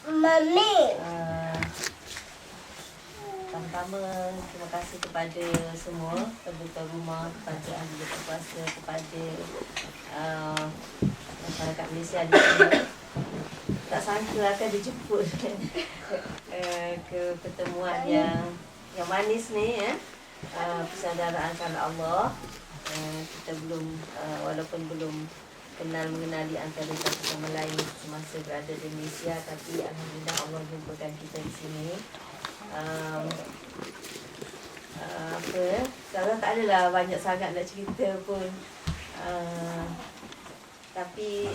Mami. Pertama, terima kasih kepada semua, kepada rumah, kepada ahli berkuasa, kepada masyarakat Malaysia di sini. Tak sangka akan dijemput ke pertemuan yang manis ni, persaudaraan kerana Allah. Kita belum, walaupun belum mengenali antara satu sama lain semasa berada di Malaysia, tapi alhamdulillah Allah jumpakan kita di sini. Sekarang tak adalah banyak sangat nak cerita pun, tapi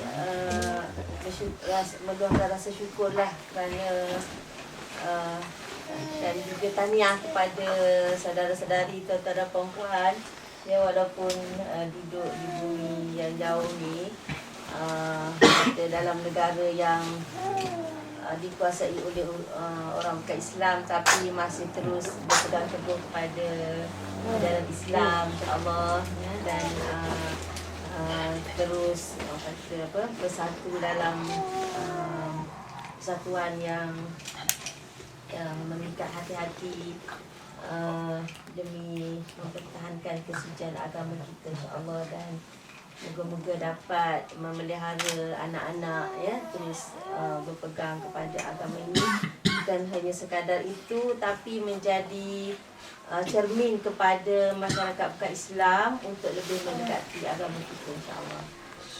meluahkan rasa syukurlah kerana dan juga tahniah kepada saudara-saudari tuan-tuan dan perempuan ya, walaupun duduk di bumi yang jauh ni, kita dalam negara yang dikuasai oleh orang bukan Islam, tapi masih terus berpegang teguh kepada ajaran Islam, insya-Allah ya, dan terus bersatu dalam persatuan yang mengikat hati-hati demi mempertahankan kesucian agama kita, insya-Allah, dan moga-moga dapat memelihara anak-anak ya terus berpegang kepada agama ini. Bukan hanya sekadar itu, tapi menjadi cermin kepada masyarakat bukan Islam untuk lebih mendekati agama kita, insya-Allah.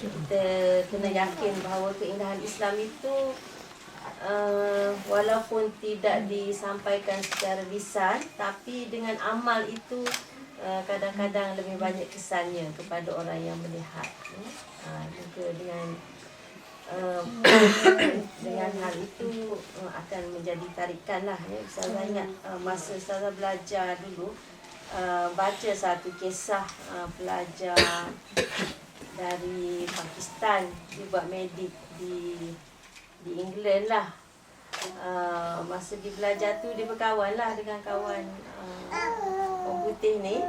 Kita kena yakin bahawa keindahan Islam itu walaupun tidak disampaikan secara lisan, tapi dengan amal itu kadang-kadang lebih banyak kesannya kepada orang yang melihat. Juga dengan hal itu akan menjadi tarikan lah ya. Saya ingat masa saya belajar dulu, baca satu kisah pelajar dari Pakistan, dia buat medik di England lah. Masa dia belajar tu, dia berkawan lah dengan kawan orang putih ni.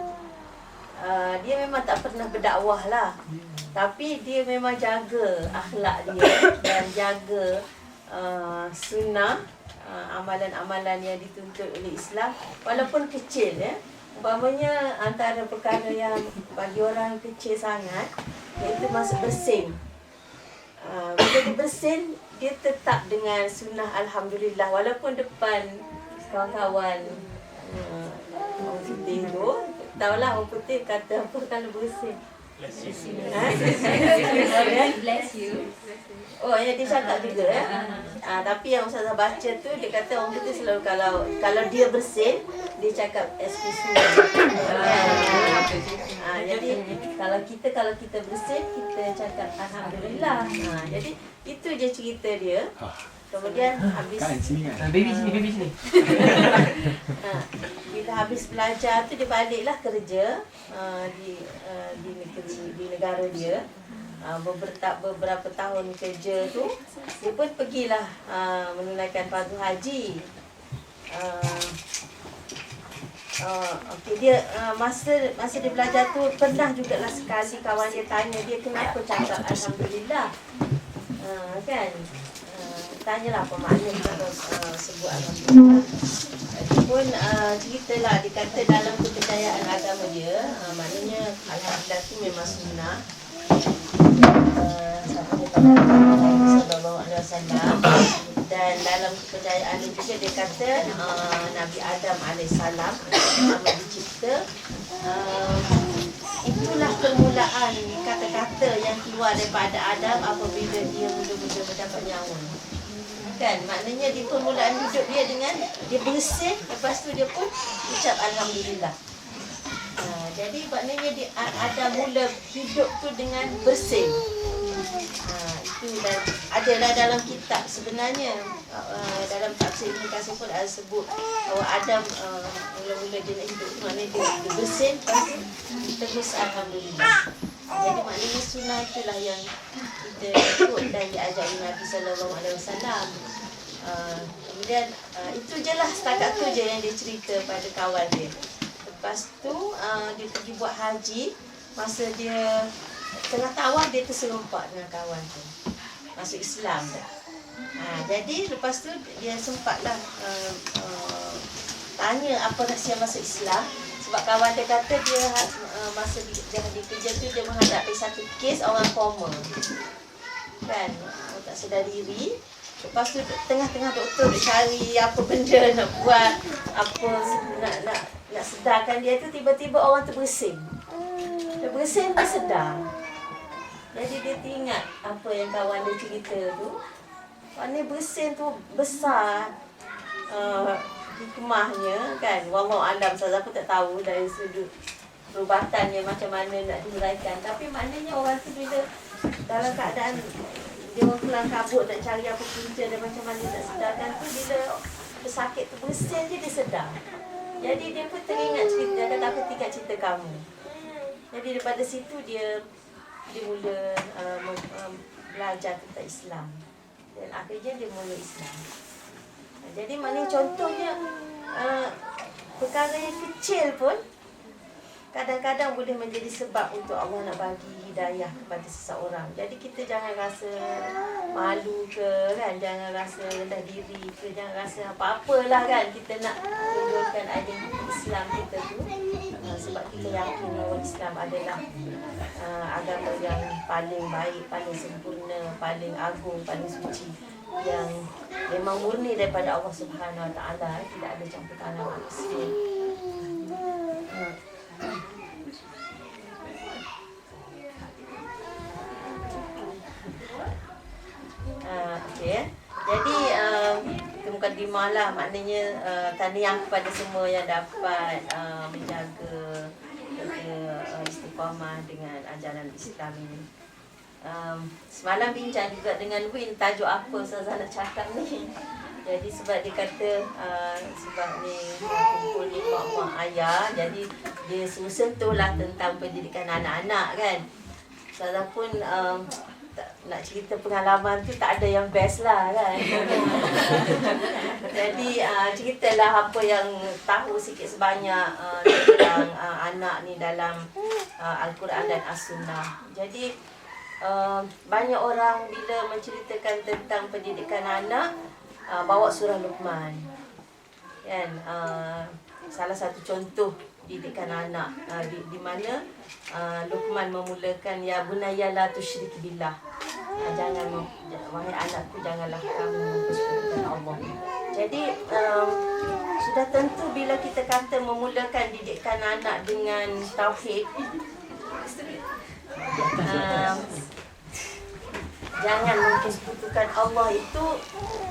Dia memang tak pernah berdakwah lah, tapi dia memang jaga akhlak dia dan jaga sunnah, amalan-amalan yang dituntut oleh Islam, walaupun kecil ya. Umpamanya antara perkara yang bagi orang kecil sangat, iaitu masuk bersin. Bila dia bersin, dia tetap dengan sunnah alhamdulillah, walaupun depan kawan-kawan orang putih tu. Tahulah orang putih kata apa kalau bersin? Bless you. Oh, ya, dia cakap juga ya. Tapi yang Ustazah baca tu, dia kata orang putih selalu kalau dia bersin, dia cakap excuse me. Jadi kalau kita bersin, kita cakap alhamdulillah. Jadi itu je cerita dia. Kemudian habis baby sini. Bila habis belajar tu, dia baliklah kerja di negara dia. Beberapa tahun kerja tu, dia pun pergilah menunaikan fardu haji. Dia masa dia belajar tu, pernah jugalah sekali kawan dia tanya dia kenapa cakap alhamdulillah. Kan? Tanyalah apa makna kalau sebut alhamdulillah. Dia pun ceritalah, dia kata dalam kepercayaan agama dia, maknanya alhamdulillah tu memang sunnah. Sallallahu alaihi wasallam. Dan dalam kepercayaan dia juga, dia kata Nabi Adam alaihissalam pertama dicipta, itulah permulaan kata-kata yang keluar daripada Adam apabila dia mula-mula mendapat nyawa. Kan, maknanya di permulaan hidup dia dengan dia bersin, lepas tu dia pun ucap alhamdulillah. Jadi maknanya dia ada mula hidup tu dengan bersin. Itu dan adalah dalam kitab sebenarnya, dalam tafsir Ibn Katsir pun ada sebut bahawa Adam mula-mula dia nak hidup tu maknanya dia bersin, terus alhamdulillah. Jadi maknanya sunnah itulah yang kita ikut dan diajari Nabi SAW. Kemudian itu je lah, setakat tu je yang dia cerita pada kawan dia. Lepas tu dia pergi buat haji. Masa dia tengah tawaf, dia terserempak dengan kawan tu. masuk Islam dah. Jadi lepas tu dia sempatlah tanya apa rahsia masuk Islam. Sebab kawan dia kata dia masa dia kerja tu dia menghadapi satu kes orang koma. Kan, tak sedar diri. Lepas tu tengah-tengah doktor duk cari apa benda nak buat, apa nak sedarkan dia tu, tiba-tiba orang tu bersin. Dia bersin, dia sedar. Jadi dia teringat apa yang kawan dia cerita tu. Maknanya bersin tu besar hikmahnya kan. Wallahu alam, saya pun tak tahu dari sudut perubatannya macam mana nak dihuraikan. Tapi maknanya orang tu bila dalam keadaan dia orang kelang kabut nak cari apa punca dan macam mana nak sedarkan tu, bila pesakit tu bersin je dia sedar. Jadi dia pun teringat cerita, dia kata aku teringat cerita kamu. Jadi daripada situ dia mula belajar tentang Islam. Dan akhirnya dia mula Islam. Jadi maknanya contohnya perkara yang kecil pun kadang-kadang boleh menjadi sebab untuk Allah nak bagi hidayah kepada seseorang. Jadi kita jangan rasa malu ke kan, jangan rasa rendah diri ke, jangan rasa apa-apalah kan kita nak tunjukkan identiti Islam kita tu. Sebab kita yakin bahawa Islam adalah agama yang paling baik, paling sempurna, paling agung, paling suci, yang memang murni daripada Allah Subhanahu Wa Taala, tidak ada campur tangan manusia. Okey. Jadi itu mukadimah lah, maknanya tahniah kepada semua yang dapat menjaga istiqamah dengan ajaran Islam ini. Semalam bincang juga dengan Win, tajuk apa Ustazah nak cakap ni. Jadi sebab dia kata sebab ni kumpul ni mak-mak ayah, jadi dia sentuhlah tentang pendidikan anak-anak kan. Ustazah pun nak cerita pengalaman tu tak ada yang best lah kan. Jadi ceritalah apa yang tahu sikit sebanyak tentang anak ni dalam Al-Quran dan As-Sunnah. Jadi banyak orang bila menceritakan tentang pendidikan anak bawa surah Luqman kan. Salah satu contoh didikan anak di mana Luqman memulakan ya bunayya la tusyrik billah. Jangan, wahai anakku, janganlah kamu mempersekutukan Allah. Jadi sudah tentu bila kita kata memulakan didikan anak dengan tauhid, jangan mempersekutukan Allah, itu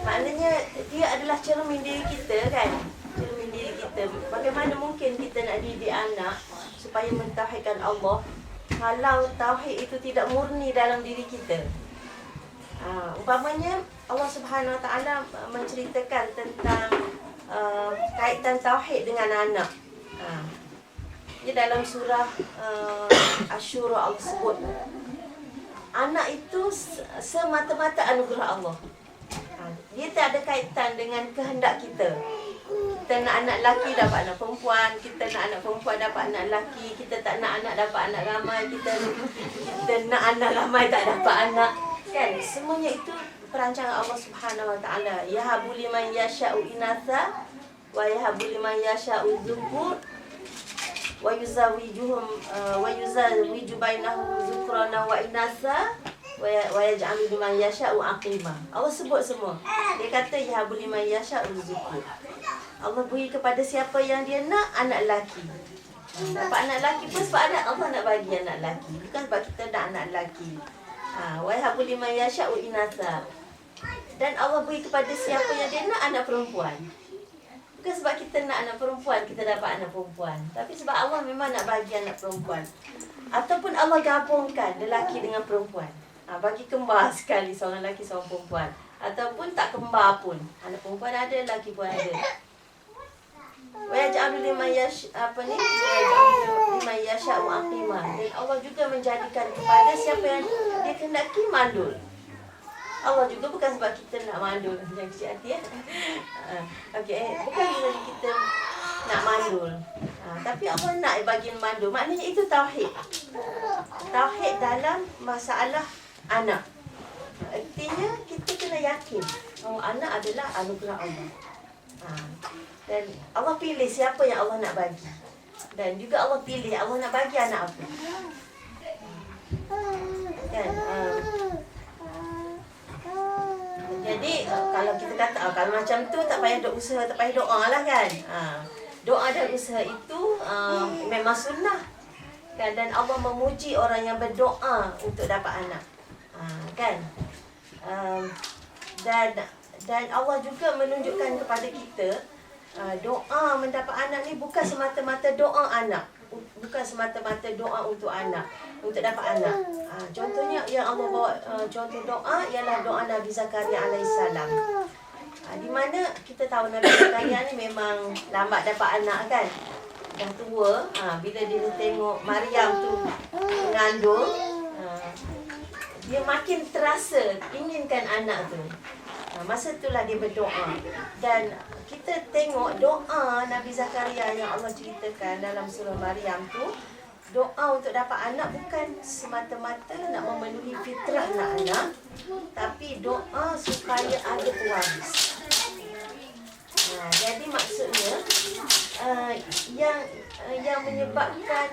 maknanya dia adalah cermin diri kita kan. Cermin diri kita. Bagaimana mungkin kita nak didik anak supaya mentauhidkan Allah kalau tauhid itu tidak murni dalam diri kita? Umpamanya Allah Subhanahu Wa Taala menceritakan tentang kaitan tauhid dengan anak. Dia dalam surah Asy-Syura Allah sebut anak itu semata-mata anugerah Allah. Dia tak ada kaitan dengan kehendak kita. Kita nak anak lelaki dapat anak perempuan, kita nak anak perempuan dapat anak lelaki, kita tak nak anak dapat anak ramai, kita nak anak ramai tak dapat anak. Kan, semuanya itu perancangan Allah Subhanahu Wa Taala. Yahabu liman yasha'u inatha wa yahabu liman yasha'u dzukur wa yuzawijuhum wa yuzawiju bainahum dzukrana wa inatha wa yaj'alu liman yasha'u aqima. Allah sebut semua. Dia kata yahabu liman yasha'u dzukur. Allah beri kepada siapa yang dia nak anak lelaki. Dapat anak lelaki pun sebab Allah nak bagi anak lelaki, bukan sebab kita nak anak lelaki. Wa yahabu liman yasha'u inatha. Dan Allah beri kepada siapa yang dia nak anak perempuan. Bukan sebab kita nak anak perempuan kita dapat anak perempuan, tapi sebab Allah memang nak bagi anak perempuan. Ataupun Allah gabungkan lelaki dengan perempuan. Bagi kembar sekali, seorang lelaki seorang perempuan. Ataupun tak kembar pun, anak perempuan ada, lelaki pun ada. Wa yaj'alu liman yasha'u aqima. Dan Allah juga menjadikan kepada siapa yang dia kehendaki mandul. Allah juga bukan sebab kita nak mandul, jangan kecil hati ya. Bukan sebab kita nak mandul. Tapi Allah nak bagi mandul. Maknanya itu tauhid. Tauhid dalam masalah anak. Erti artinya kita kena yakin bahawa anak adalah anugerah Allah. Dan Allah pilih siapa yang Allah nak bagi. Dan juga Allah pilih Allah nak bagi anak apa. Kan? Jadi kalau kita kata kalau macam tu tak payah duk usaha, tak payah doa lah kan. Doa dan usaha itu memang sunnah. Kan? Dan Allah memuji orang yang berdoa untuk dapat anak. Kan? Dan Allah juga menunjukkan kepada kita doa mendapat anak ni bukan semata-mata doa anak. Bukan semata-mata doa untuk anak, untuk dapat anak. Contohnya yang Allah bawa contoh doa ialah doa Nabi Zakaria alaihissalam. Di mana kita tahu Nabi Zakaria ni memang lambat dapat anak kan. Dah tua, bila dia tengok Maryam tu mengandung, dia makin terasa inginkan anak tu. Masa itulah dia berdoa. Dan kita tengok doa Nabi Zakaria yang Allah ceritakan dalam surah Maryam tu, doa untuk dapat anak bukan semata-mata nak memenuhi fitrah nak anak, tapi doa supaya ada pewaris. Jadi maksudnya yang menyebabkan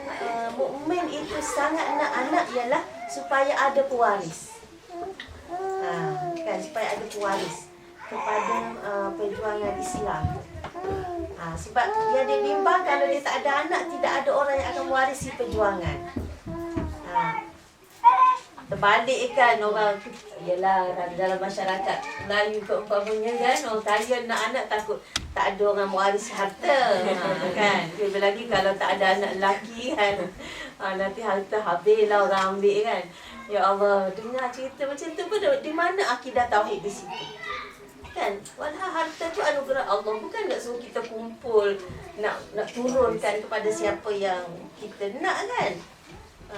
mukmin itu sangat nak anak ialah supaya ada pewaris. Kan, supaya ada pewaris kepada perjuangan Islam. Sebab dia bimbang kalau dia tak ada anak, tidak ada orang yang akan mewarisi perjuangan. Terbalik kan orang, yalah dalam masyarakat Melayu keumpamanya kan, orang kaya nak anak takut tak ada orang mewarisi harta. Kan, lebih lagi kalau tak ada anak lelaki kan, nanti harta habislah orang ambil kan. Ya Allah, dengar cerita macam tu pun di mana akidah tauhid di situ? Kan, walau harta tu anugerah Allah, bukan nak suruh kita kumpul, nak turunkan kepada siapa yang kita nak kan.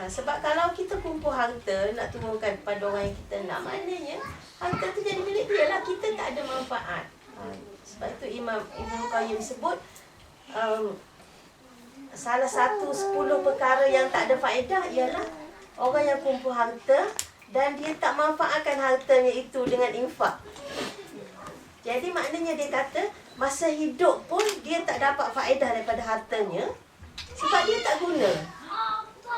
Sebab kalau kita kumpul harta nak turunkan kepada orang yang kita nak, maknanya harta tu jadi milik dia lah, kita tak ada manfaat. Sebab itu Imam Ibn Qayyim sebut salah satu 10 perkara yang tak ada faedah ialah orang yang kumpul harta dan dia tak manfaatkan hartanya itu dengan infak. Jadi maknanya dia kata masa hidup pun dia tak dapat faedah daripada hartanya sebab dia tak guna.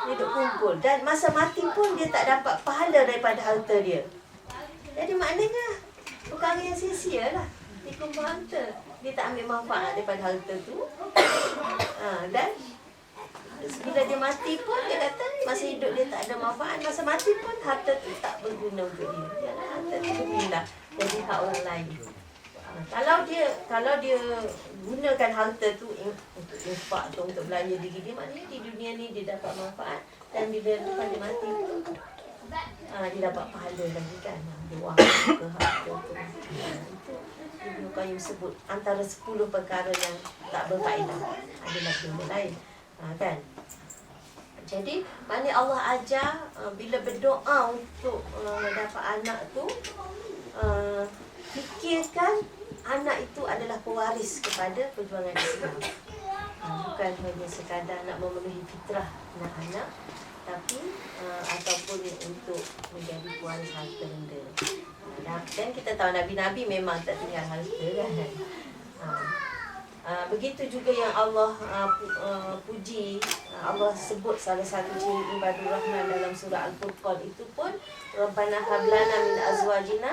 Dia duk kumpul. Dan masa mati pun dia tak dapat pahala daripada harta dia. Jadi maknanya perkara yang sia-sia lah. Dia kumpul harta, dia tak ambil manfaat daripada harta tu. Dan bila dia mati pun dia kata masa hidup dia tak ada manfaat, masa mati pun harta tu tak berguna untuk dia. Yalah, harta tu berpindah jadi hak orang lain. Kalau dia gunakan harta tu untuk infak tu, untuk belanja diri dia, maknanya di dunia ni dia dapat manfaat, dan bila lepas dia mati pun dia dapat pahala lagi kan. Dia wakaf ke harta tu. Itu Ibn Qayyim sebut antara 10 perkara yang tak berfaedah adalah benda lain. Kan? Jadi maknanya Allah ajar bila berdoa untuk dapat anak tu, fikirkan anak itu adalah pewaris kepada perjuangan Islam. Bukan hanya sekadar nak memenuhi fitrah nak anak, tapi ataupun untuk menjadi pewaris harta benda. Dan kita tahu Nabi-Nabi memang tak tinggal harta kan. Begitu juga yang Allah puji, Allah sebut salah satu ciri ibadur rahman dalam surah Al-Furqan itu pun, Rabbana hablana min azwajina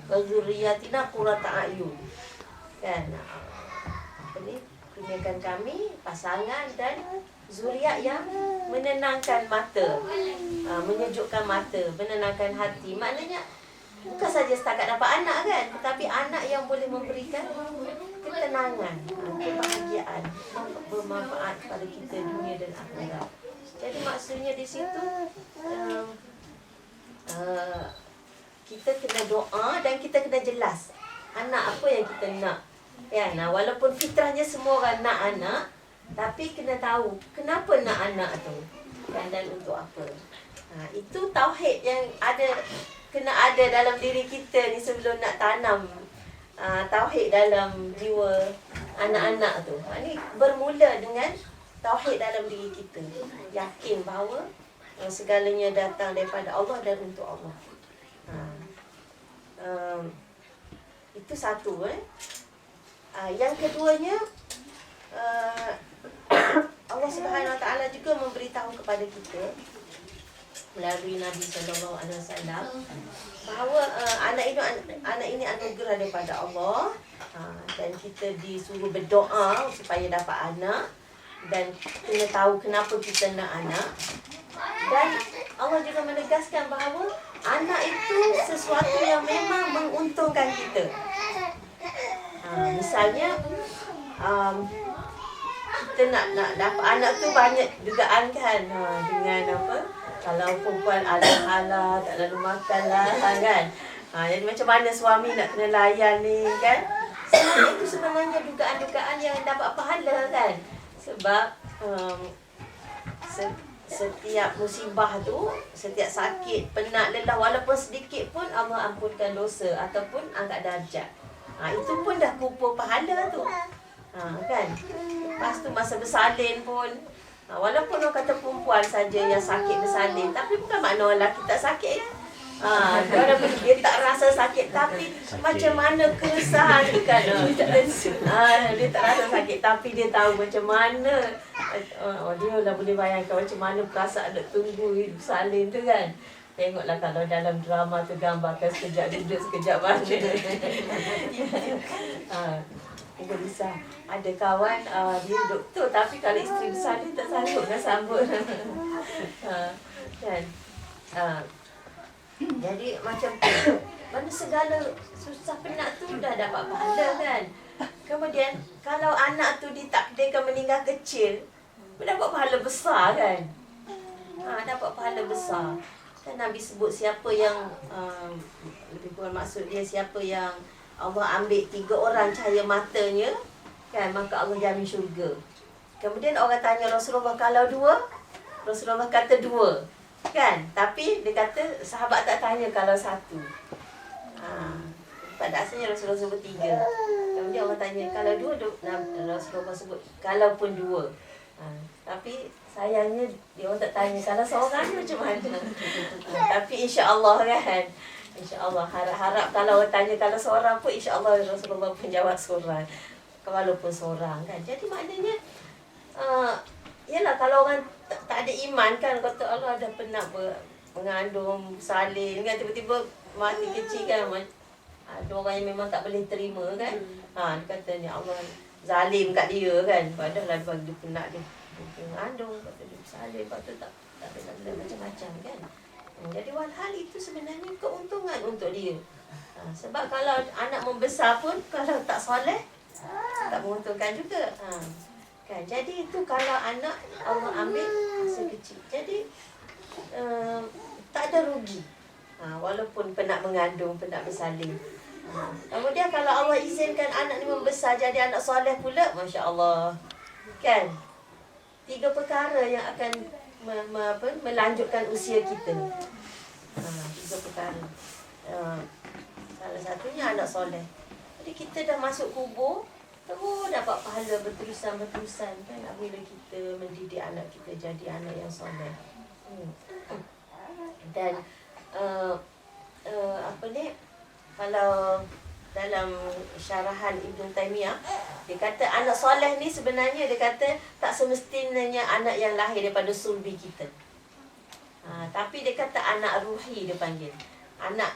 wa dzurriyyatina qurrata a'yun. Kan, kurniakan kami pasangan dan zuriat yang menenangkan mata, menyejukkan mata, menenangkan hati. Maknanya bukan saja setakat dapat anak kan, tetapi anak yang boleh memberikan ketenangan, kebahagiaan, bermanfaat kepada kita dunia dan akhirat. Jadi maksudnya di situ kita kena doa dan kita kena jelas anak apa yang kita nak. Ya, walaupun fitrahnya semua orang nak anak, tapi kena tahu kenapa nak anak tu dan untuk apa. Itu tauhid yang kena ada dalam diri kita ni sebelum nak tanam tauhid dalam jiwa anak-anak tu. Ini bermula dengan tauhid dalam diri kita. Yakin bahawa segalanya datang daripada Allah dan untuk Allah. itu satu. Yang keduanya, Allah Subhanahu Wa Taala juga memberitahu kepada kita melalui Nabi Sallallahu Alaihi Wasallam bahawa anak ini anugerah daripada Allah, dan kita disuruh berdoa supaya dapat anak, dan kena tahu kenapa kita nak anak. Dan Allah juga menegaskan bahawa anak itu sesuatu yang memang menguntungkan kita. Misalnya kita nak dapat anak tu banyak dugaan kan, dengan apa, kalau perempuan alah-alah tak lalu makan lah kan, jadi macam mana suami nak kena layan ni kan. Semua itu sebenarnya dugaan-dugaan yang dapat pahala kan. Sebab setiap musibah tu, setiap sakit, penat, lelah, walaupun sedikit pun Allah ampunkan dosa ataupun angkat darjat. Itu pun dah kumpul pahala tu. Kan? Lepas tu masa bersalin pun, walaupun orang kata perempuan saja yang sakit bersalin, tapi bukan makna lelaki tak sakit kan. Walaupun dia tak rasa sakit, tapi sakit. Macam mana keresahan tu kan. Dia tak rasa sakit, tapi dia tahu macam mana. Dia lah boleh bayangkan macam mana perasaan nak tunggu bersalin tu kan. Tengoklah kalau dalam drama tu gambarkan sekejap duduk, sekejap balik. Kita bisa. Ada kawan dia doktor, tapi kalau isteri bersalin tak sanggup nak sambut. Kan? Jadi macam tu, mana segala susah penat tu dah dapat pahala kan. Kemudian kalau anak tu ditakdirkan meninggal kecil, dapat pahala besar kan. Dapat pahala besar. Kan Nabi sebut siapa yang lebih kurang maksud dia, siapa yang Allah ambil 3 orang cahaya matanya kan, maka Allah jamin syurga. Kemudian orang tanya Rasulullah, kalau 2? Rasulullah kata 2 kan. Tapi dia kata sahabat tak tanya kalau 1. Pada asalnya Rasulullah sebut 3. Kemudian Allah tanya kalau 2, Rasulullah sebut kalaupun 2. Tapi sayangnya dia orang tak tanya kalau seorang macam mana. Tapi insya-Allah kan, insya-Allah harap kalau orang tanya kalau seorang pun insya-Allah Rasulullah pun jawab seorang, walaupun seorang kan. Jadi maknanya yalah, kalau orang tak ada iman kan, kata Allah dah pernah mengandung, salin kan, tiba-tiba mati kecil kan. Ada orang yang memang tak boleh terima kan. Dia kata ni Allah zalim kat dia kan. Padahal bagi dia penat dia mengandung, lepas tu dia bersalin, lepas tu tak boleh macam-macam kan. Jadi walhal itu sebenarnya keuntungan untuk dia. Sebab kalau anak membesar pun kalau tak soleh, tak menguntungkan juga. Kan, jadi itu kalau anak Allah ambil masa kecil. Jadi tak ada rugi. Walaupun penat mengandung, penat bersalin. Kemudian kalau Allah izinkan anak ni membesar jadi anak soleh pula, masya-Allah. Kan? 3 perkara yang akan melanjutkan usia kita. 3 perkara. Salah satunya anak soleh. Jadi kita dah masuk kubur, terus dapat pahala berterusan kan, apabila kita mendidik anak kita jadi anak yang soleh. Dan kalau dalam syarahan Ibn Taymiyah, dia kata anak soleh ni sebenarnya, dia kata tak semestinya anak yang lahir daripada sulbi kita. Tapi dia kata anak ruhi dia panggil. Anak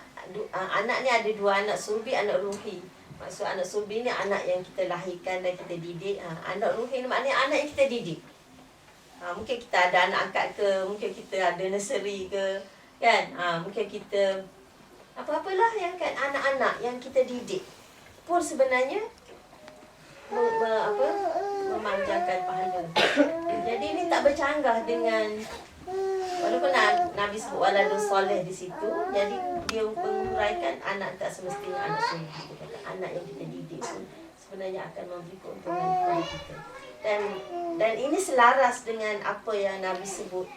ni ada 2, anak sulbi, anak ruhi. Maksud anak sulbi ni anak yang kita lahirkan dan kita didik. Anak ruhi ni maknanya anak yang kita didik. Mungkin kita ada anak angkat ke, mungkin kita ada nursery ke, kan? Mungkin kita apa-apalah yang kan, anak-anak yang kita didik pun sebenarnya memanjangkan pahala. Jadi ini tak bercanggah dengan, walaupun Nabi sebut waladun soleh di situ, jadi dia menguraikan anak tak semestinya anak sulbi. Anak yang kita didik pun sebenarnya akan memberi keuntungan kepada kita. Dan ini selaras dengan apa yang Nabi sebut,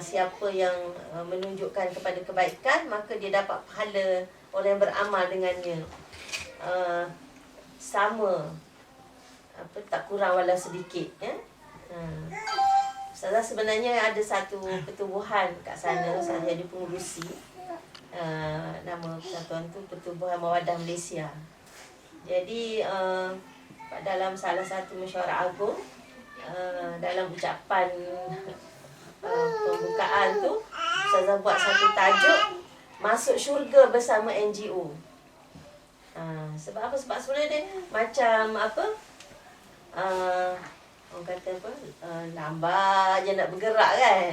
siapa yang menunjukkan kepada kebaikan maka dia dapat pahala orang yang beramal dengannya, sama, tak kurang walau sedikit ya. Ustazah sebenarnya ada satu pertubuhan kat sana, saya jadi pengurusi. Nama persatuan tu Pertubuhan Mawadah Malaysia. Jadi dalam salah satu mesyuarat agung, dalam ucapan pembukaan tu, Ustazah buat satu tajuk, masuk syurga bersama NGO. Sebab apa? Sebab sebenarnya dia macam apa, orang kata apa, lambat je nak bergerak kan.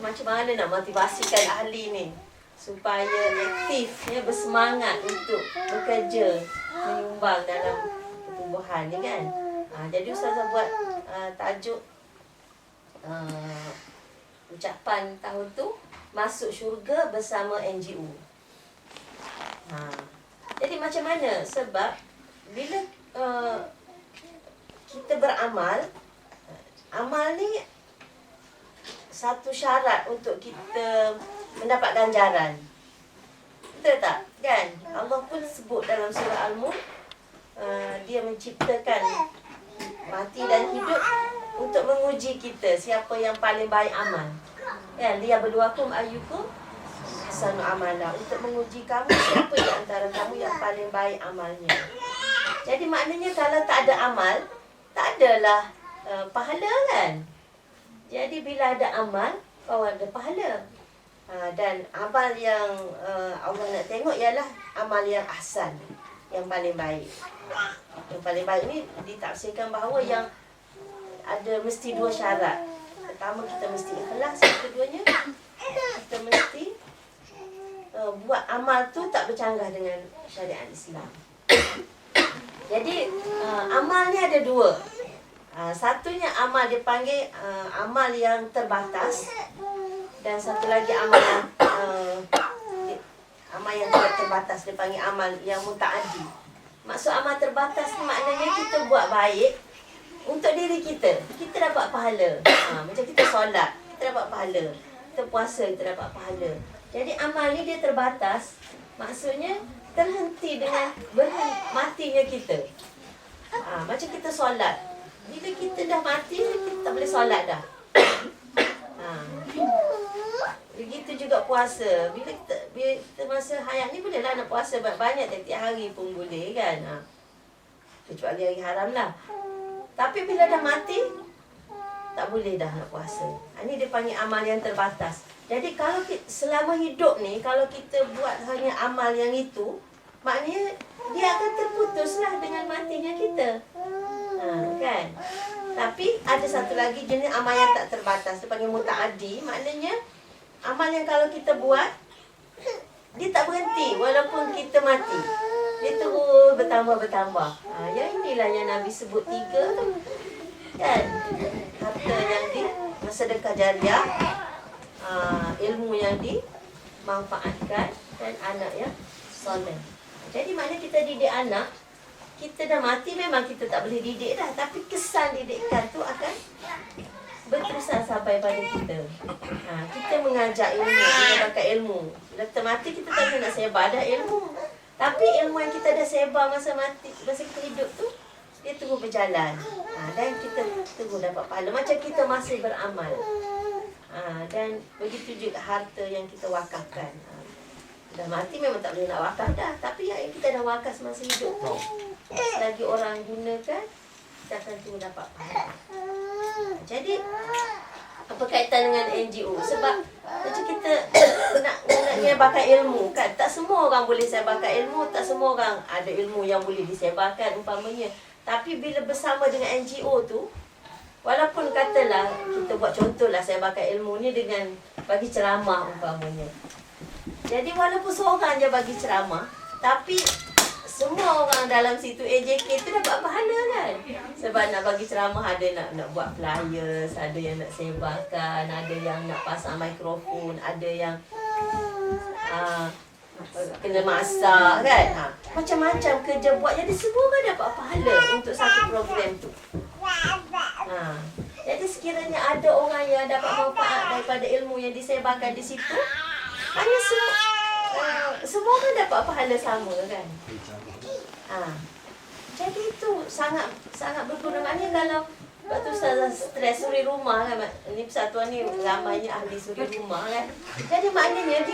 Macam mana nak motivasikan ahli ni supaya aktif, bersemangat untuk bekerja, menyumbang dalam pertubuhan ni kan. Jadi Ustazah buat tajuk ucapan tahun tu, masuk syurga bersama NGO. Jadi macam mana? Sebab bila kita beramal, amal ni satu syarat untuk kita mendapat ganjaran. Betul tak? Kan? Allah pun sebut dalam surah Al-Mulk, dia menciptakan mati dan hidup untuk menguji kita siapa yang paling baik amal. Kan? Liyabluwakum ayyukum ahsanu amala, untuk menguji kamu siapa di antara kamu yang paling baik amalnya. Jadi maknanya kalau tak ada amal, tak adalah pahala kan. Jadi bila ada amal, kau ada pahala. Dan amal yang Allah nak tengok ialah amal yang ahsan, yang paling baik. Yang paling baik ni ditafsirkan bahawa yang ada mesti dua syarat. Pertama, kita mesti ikhlas. Yang keduanya, kita mesti buat amal tu tak bercanggah dengan syariat Islam. Jadi amal ni ada dua. Satunya amal dipanggil amal yang terbatas, dan satu lagi amal yang tidak terbatas dipanggil amal yang mutaaddi. Maksud amal terbatas ni maknanya kita buat baik untuk diri kita, kita dapat pahala. Macam kita solat, kita dapat pahala. Kita puasa, kita dapat pahala. Jadi amal ni dia terbatas, maksudnya terhenti dengan matinya kita. Macam kita solat, bila kita dah mati, kita tak boleh solat dah. Begitu juga puasa. Bila kita masa hayat ni bolehlah nak puasa banyak tiap hari pun boleh kan. Kecuali hari haram lah. Tapi bila dah mati, tak boleh dah nak puasa. Ini dia panggil amal yang terbatas. Jadi kalau selama hidup ni, kalau kita buat hanya amal yang itu, maknanya dia akan terputuslah dengan matinya kita. Kan? Tapi ada satu lagi jenis amal yang tak terbatas, dia panggil mutaaddi. Maknanya amal yang kalau kita buat, dia tak berhenti walaupun kita mati. Dia terus bertambah. Yang inilah yang Nabi sebut 3 tu. Kan? Harta yang sedekah jariah, ilmu yang dimanfaatkan, dan anak yang soleh. Jadi maknanya kita didik anak, kita dah mati memang kita tak boleh didik dah, tapi kesan didikan tu akan berterusan sampai pada kita. Kita mengajar ilmu, kita pakai ilmu. Bila kita mati, kita tak boleh nak sebar dah ilmu. Tapi ilmu yang kita dah sebar masa kita hidup tu, dia terus berjalan. Dan kita terus dapat pahala. Macam kita masih beramal. Dan begitu juga harta yang kita wakafkan. Dah mati memang tak boleh nak wakaf dah. Tapi yang kita dah wakaf semasa hidup tu, selagi orang gunakan, kita akan terus dapat pahala. Jadi apa kaitan dengan NGO? Sebab macam kita nak menyebarkan ilmu kan, tak semua orang boleh sebarkan ilmu, tak semua orang ada ilmu yang boleh disebarkan umpamanya. Tapi bila bersama dengan NGO tu, walaupun katalah kita buat contohlah sebarkan ilmu ni dengan bagi ceramah umpamanya. Jadi walaupun seorang je bagi ceramah, tapi semua orang dalam situ AJK tu dapat pahala kan. Sebab nak bagi ceramah, ada nak buat flyers, ada yang nak sebarkan, ada yang nak pasang mikrofon, ada yang kena masak kan. Macam-macam kerja buat. Jadi semua orang dapat pahala untuk satu program tu. Jadi sekiranya ada orang yang dapat manfaat daripada ilmu yang disebarkan di situ, hanya semua orang dapat pahala sama kan. Jadi itu sangat berguna. Maknanya kalau Sebab tu Ustazah stres suri rumah kan. Ni persatuan ni ramainya ahli suri rumah kan. Jadi maknanya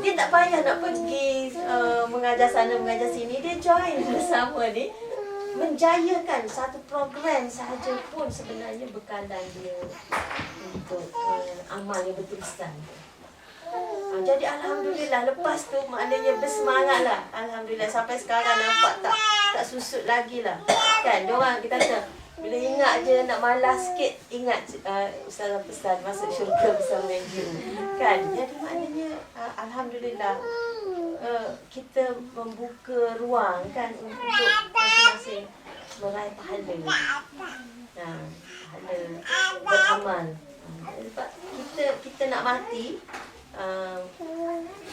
dia tak payah nak pergi mengajar sana mengajar sini. Dia join bersama ni, menjayakan satu program sahaja pun sebenarnya bekalan dia untuk amal yang berterusan. Jadi Alhamdulillah, lepas tu maknanya bersemangatlah. Alhamdulillah sampai sekarang nampak tak susut lagi lah. Kan, diorang kita kata bila ingat je nak malas sikit, ingat Ustazah pesan masuk syurga bersama dengan you. Kan, jadi maknanya Alhamdulillah kita membuka ruang kan untuk masing-masing meraih pahala. Pahala beramal. Sebab kita nak mati,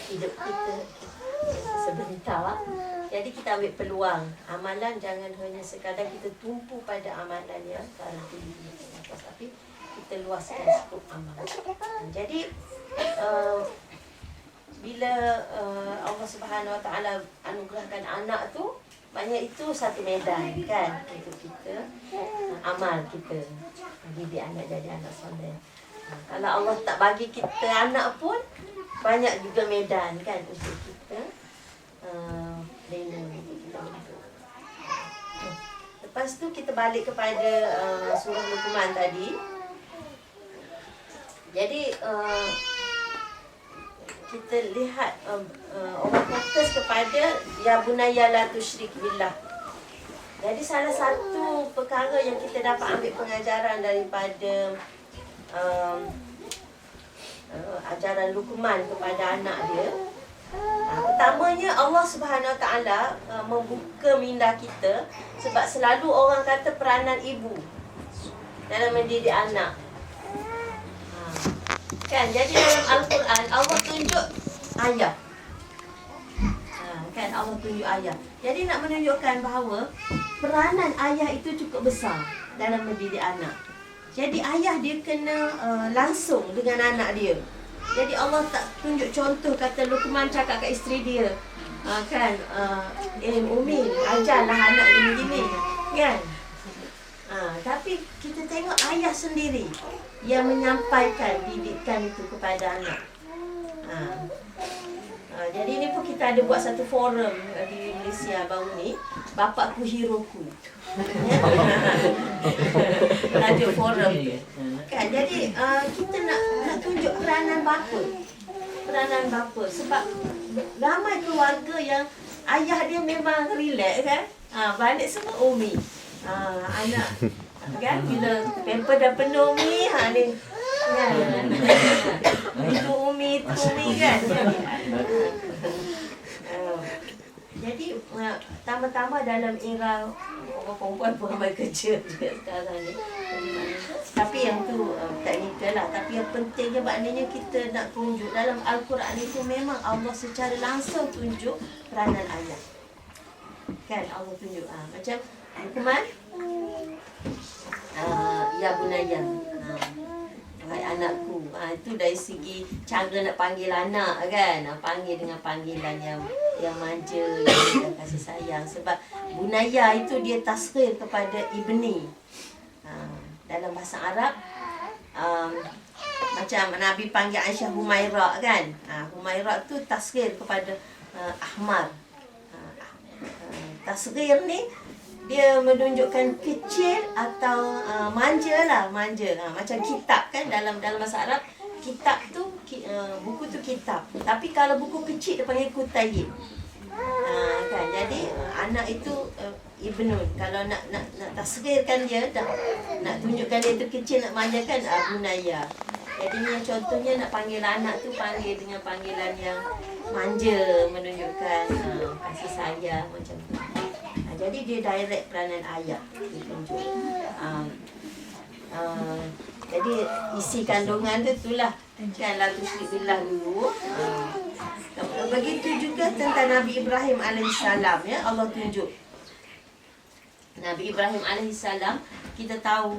hidup kita sebentar. Jadi kita ambil peluang. Amalan jangan hanya sekadar kita tumpu pada amalan yang fardu, tapi kita luaskan skop amalan. Jadi bila Allah Subhanahu Wa Taala anugerahkan anak tu, maknanya itu satu medan kan untuk kita amal kita didik anak jadi anak soleh. Kalau Allah tak bagi kita anak pun, banyak juga medan kan untuk kita bina. Lepas tu kita balik kepada surah Luqman tadi. Jadi kita lihat orang fokus kepada ya bunayya la tusyrik billah. Jadi salah satu perkara yang kita dapat ambil pengajaran daripada ajaran Luqman kepada anak dia, pertamanya Allah Subhanahu Wa Taala membuka minda kita, sebab selalu orang kata peranan ibu dalam mendidik anak. Kan, jadi dalam Al-Quran Allah tunjuk ayah. Kan, Allah tunjuk ayah. Jadi nak menunjukkan bahawa peranan ayah itu cukup besar dalam mendidik anak. Jadi ayah dia kena langsung dengan anak dia. Jadi Allah tak tunjuk contoh, kata Luqman cakap kat isteri dia, Umi, ajarlah anak gini-gini, kan? Tapi kita tengok ayah sendiri yang menyampaikan didikan itu kepada anak. Jadi ni pun kita ada buat satu forum di Malaysia baru ni, Bapakku Heroku. Ada forum tu. Kan, jadi kita nak tunjuk peranan bapa. Peranan bapa, sebab ramai keluarga yang ayah dia memang relax kan. Balik semua Umi. Anak kan, bila pamper dah penuh Umi, ni kan. Itu Umi kan. Jadi tambah-tambah dalam era orang perempuan pun ramai kerja juga sekarang ni. Tapi yang tu teknikal lah. Tapi yang pentingnya maknanya kita nak tunjuk dalam Al-Quran itu memang Allah secara langsung tunjuk peranan ayah. Kan, Allah tunjuk macam Luqman, ya bunayya, hai anakku. Itu dari segi cara nak panggil anak kan, panggil dengan panggilan yang manja, yang kasih sayang. Sebab bunayya itu dia tasghir kepada ibni. Dalam bahasa Arab macam Nabi panggil Aisyah Humaira kan. Humaira tu tasghir kepada Ahmar. Tasghir ni dia menunjukkan kecil atau manja lah, manja. Macam kitab kan, dalam bahasa Arab kitab tu buku tu kitab. Tapi kalau buku kecil dia panggil kutayib. Kan, jadi anak itu ibnun. Kalau nak tasghirkan dia, nak tunjukkan dia tu kecil, nak manjakan bunayya. Jadi ni contohnya nak panggil anak tu panggil dengan panggilan yang manja, menunjukkan kasih sayang macam tu. Jadi dia direct peranan ayah ditunjuk. Jadi isi kandungan tu itulah kan, la tusyrik billah dulu. Begitu juga tentang Nabi Ibrahim alaihissalam ya, Allah tunjuk. Nabi Ibrahim alaihissalam, kita tahu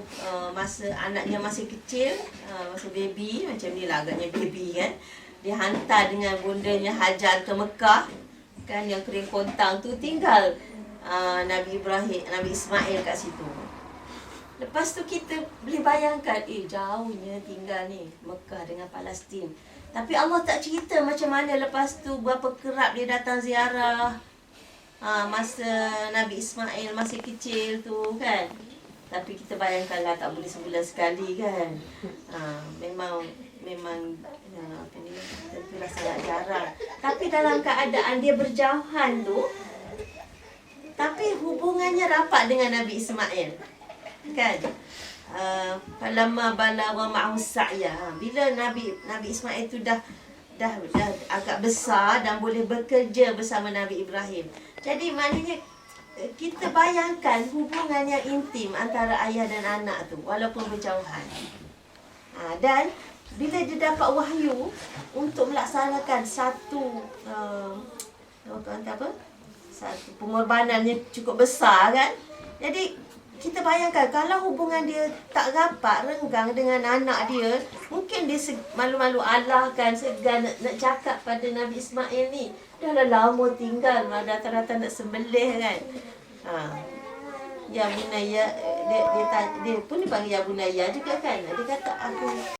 masa anaknya masih kecil, masa baby, macam ni lah agaknya baby kan. Dia hantar dengan bundanya Hajar ke Mekah kan, yang kering kontang tu, tinggal Nabi Ismail kat situ. Lepas tu kita boleh bayangkan, jauhnya tinggal ni Mekah dengan Palestin. Tapi Allah tak cerita macam mana lepas tu berapa kerap dia datang ziarah. Masa Nabi Ismail masih kecil tu kan. Tapi kita bayangkanlah tak boleh sebulan sekali kan. Memang apa ni, tentulah sangat jarang. Tapi dalam keadaan dia berjauhan tu, tapi hubungannya rapat dengan Nabi Ismail. Kan? Falamma balagha ma'ahu sa'ya. Bila Nabi Ismail tu dah agak besar dan boleh bekerja bersama Nabi Ibrahim. Jadi maknanya kita bayangkan hubungan yang intim antara ayah dan anak tu walaupun berjauhan. Dan bila dia dapat wahyu untuk melaksanakan satu satu pengorbanan yang cukup besar kan. Jadi kita bayangkan kalau hubungan dia tak rapat, renggang dengan anak dia, mungkin dia malu-malu Allah kan, segan nak cakap pada Nabi Ismail ni. Dah lama tinggal, rata-rata nak sembelih kan. Ya Bunaya, dia pun dipanggil Ya Bunaya juga kan. Dia kata aku